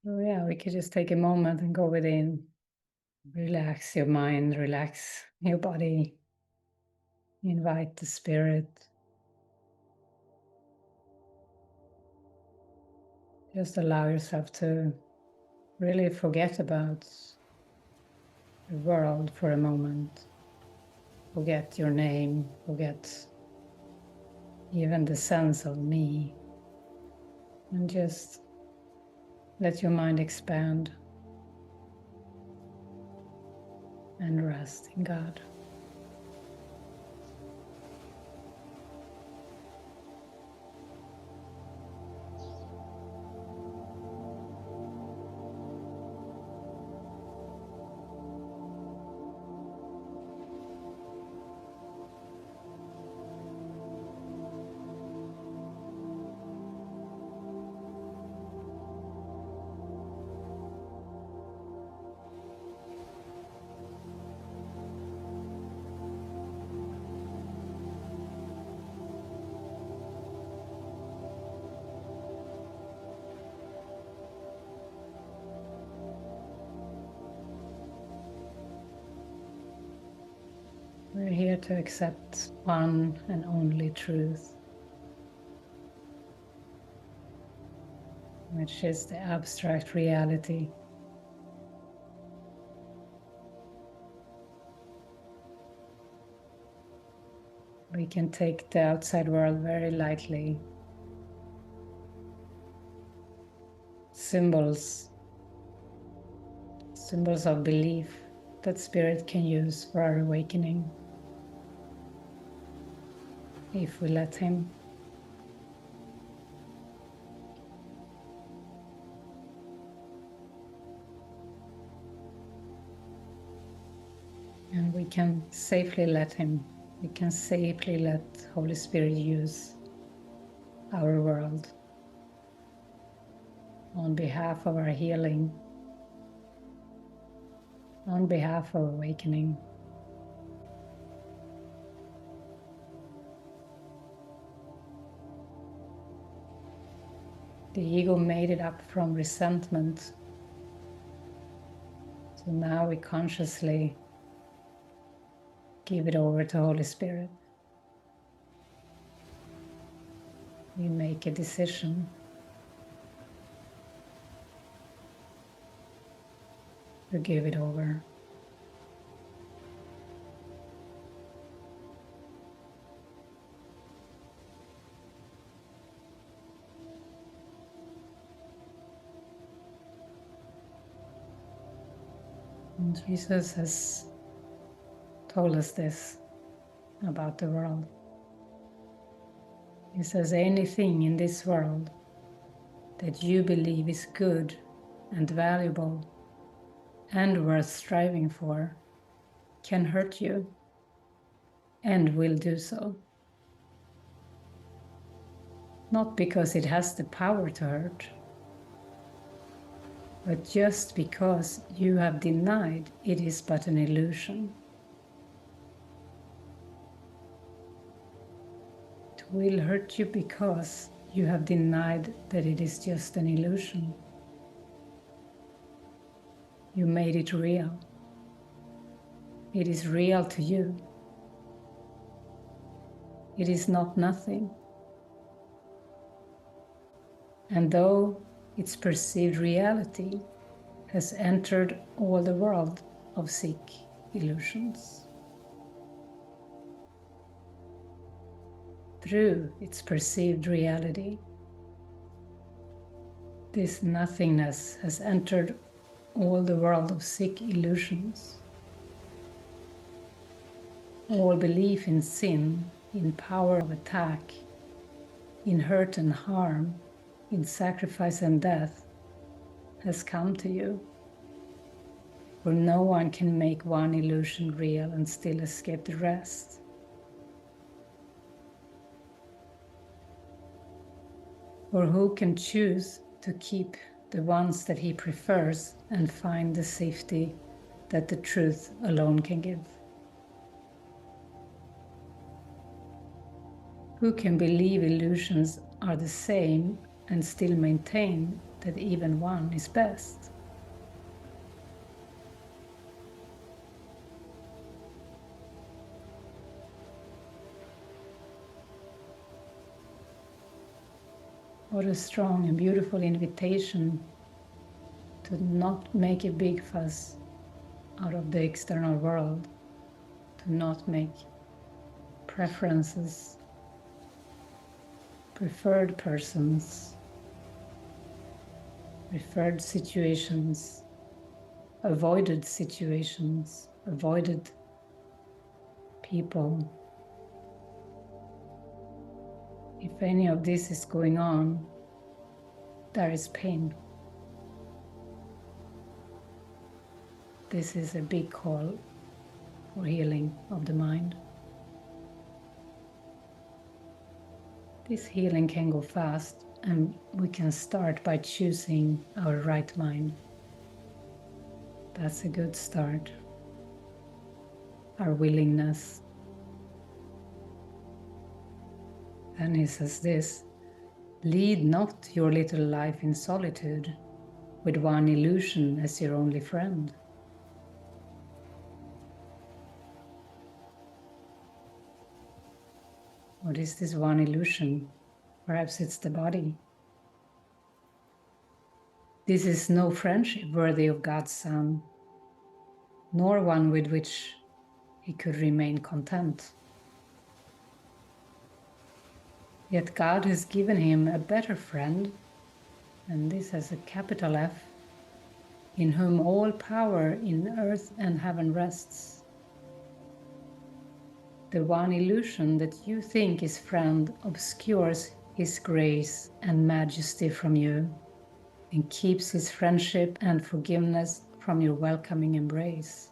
So yeah, we could just take a moment and go within. Relax your mind, relax your body. Invite the spirit. Just allow yourself to really forget about the world for a moment. Forget your name, forget even the sense of me. And just let your mind expand and rest in God. We're here to accept one and only truth, which is the abstract reality. We can take the outside world very lightly. Symbols of belief that Spirit can use for our awakening, if we let Him. And we can safely let Him. We can safely let Holy Spirit use our world on behalf of our healing, on behalf of awakening. The ego made it up from resentment. So now we consciously give it over to Holy Spirit. We make a decision to give it over. And Jesus has told us this about the world. He says, anything in this world that you believe is good and valuable and worth striving for can hurt you and will do so. Not because it has the power to hurt, but just because you have denied it is but an illusion. It will hurt you because you have denied that it is just an illusion. You made it real. It is real to you. It is not nothing. And though its perceived reality has entered all the world of sick illusions, through its perceived reality, this nothingness has entered all the world of sick illusions. All belief in sin, in power of attack, in hurt and harm, in sacrifice and death has come to you. For no one can make one illusion real and still escape the rest. Or who can choose to keep the ones that he prefers and find the safety that the truth alone can give? Who can believe illusions are the same and still maintain that even one is best. What a strong and beautiful invitation to not make a big fuss out of the external world, to not make preferences, preferred persons, preferred situations, avoided situations, avoided people. If any of this is going on, there is pain. This is a big call for healing of the mind. This healing can go fast, and we can start by choosing our right mind. That's a good start. Our willingness. Then he says this: lead not your little life in solitude, with one illusion as your only friend. What is this one illusion? Perhaps it's the body. This is no friendship worthy of God's Son, nor one with which he could remain content. Yet God has given him a better friend, and this has a capital F, in whom all power in earth and heaven rests. The one illusion that you think is friend obscures his grace and majesty from you, and keeps his friendship and forgiveness from your welcoming embrace.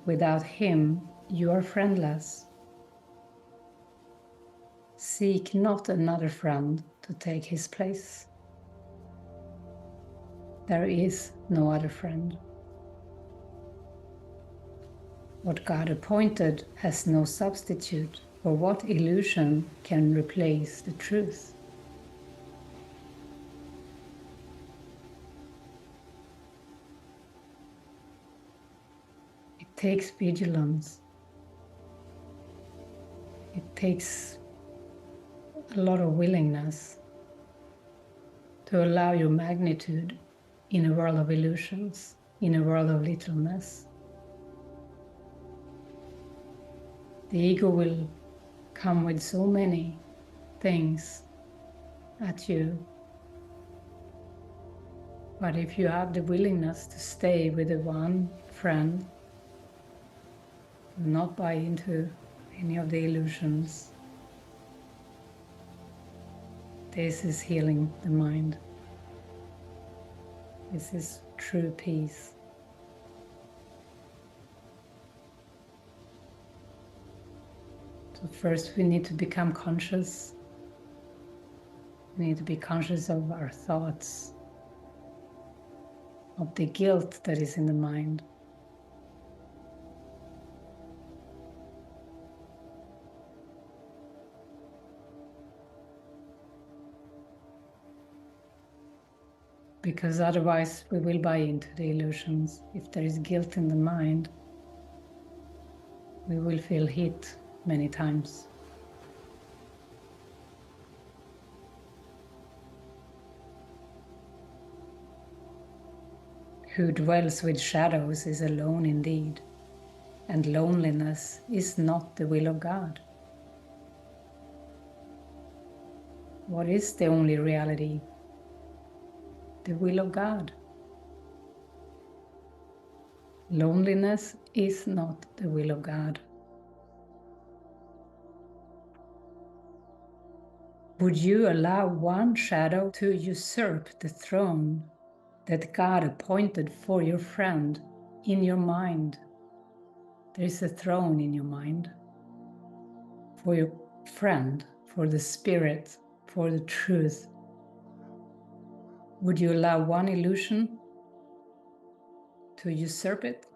Without him, you are friendless. Seek not another friend to take his place. There is no other friend. What God appointed has no substitute, for what illusion can replace the truth? It takes vigilance. It takes a lot of willingness to allow your magnitude in a world of illusions, in a world of littleness. The ego will come with so many things at you. But if you have the willingness to stay with the one friend, not buy into any of the illusions, this is healing the mind. This is true peace. So first we need to become conscious. We need to be conscious of our thoughts, of the guilt that is in the mind. Because otherwise we will buy into the illusions. If there is guilt in the mind, we will feel hit many times. Who dwells with shadows is alone indeed, and loneliness is not the will of God. What is the only reality? The will of God. Loneliness is not the will of God. Would you allow one shadow to usurp the throne that God appointed for your friend in your mind? There is a throne in your mind for your friend, for the spirit, for the truth. Would you allow one illusion to usurp it?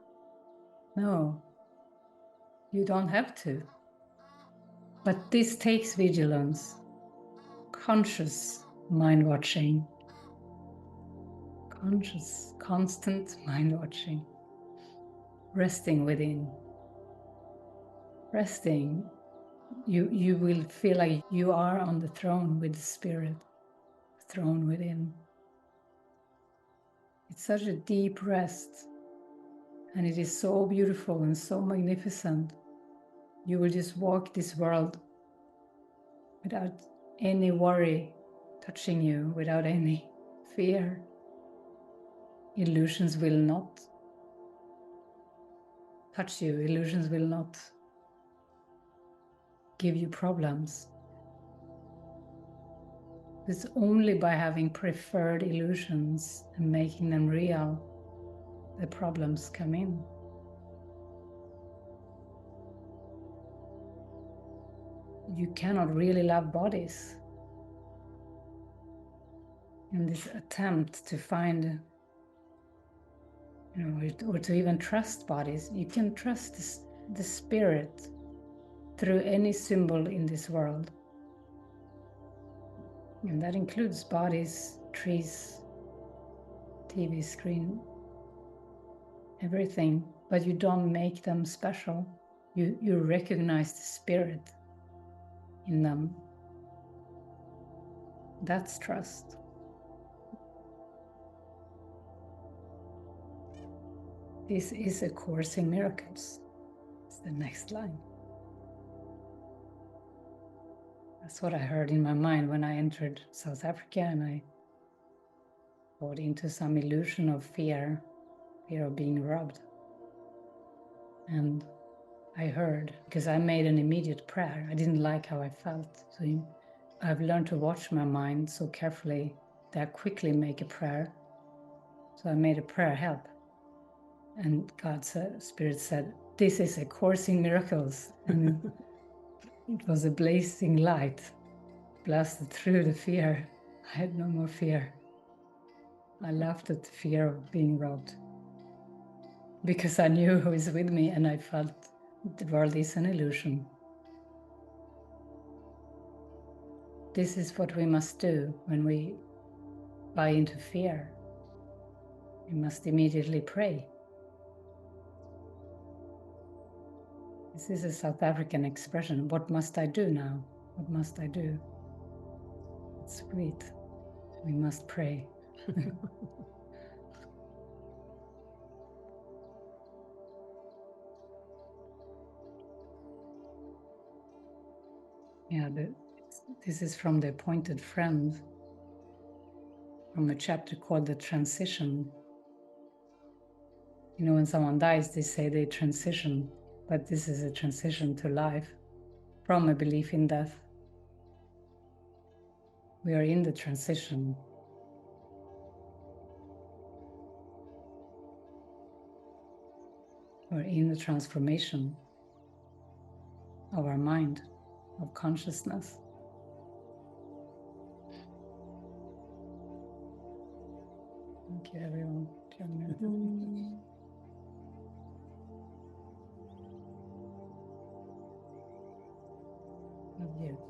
No, you don't have to. But this takes vigilance, conscious mind watching, conscious, constant mind watching, resting within. Resting, you will feel like you are on the throne with the spirit, the throne within. It's such a deep rest, and it is so beautiful and so magnificent. You will just walk this world without any worry touching you, without any fear. Illusions will not touch you. Illusions will not give you problems. It's only by having preferred illusions and making them real that problems come in. You cannot really love bodies. In this attempt to find, or to even trust bodies, you can trust the spirit through any symbol in this world. And that includes bodies, trees, TV screen, everything. But you don't make them special. You recognize the spirit in them. That's trust. This is A Course in Miracles. It's the next line. That's what I heard in my mind when I entered South Africa, and I got into some illusion of fear of being robbed. And I heard, because I made an immediate prayer. I didn't like how I felt. So I've learned to watch my mind so carefully that I quickly make a prayer. So I made a prayer, help. And Spirit said, this is A Course in Miracles. And it was a blazing light, blasted through the fear. I had no more fear. I laughed at the fear of being robbed, because I knew who is with me, and I felt the world is an illusion. This is what we must do when we buy into fear. We must immediately pray. This is a South African expression. What must I do now? What must I do? It's sweet. We must pray. Yeah, this is from The Appointed Friend, from a chapter called The Transition. When someone dies, they say they transition, but this is a transition to life from a belief in death. We are in the transition. We're in the transformation of our mind, of consciousness. Thank you, everyone. Love you.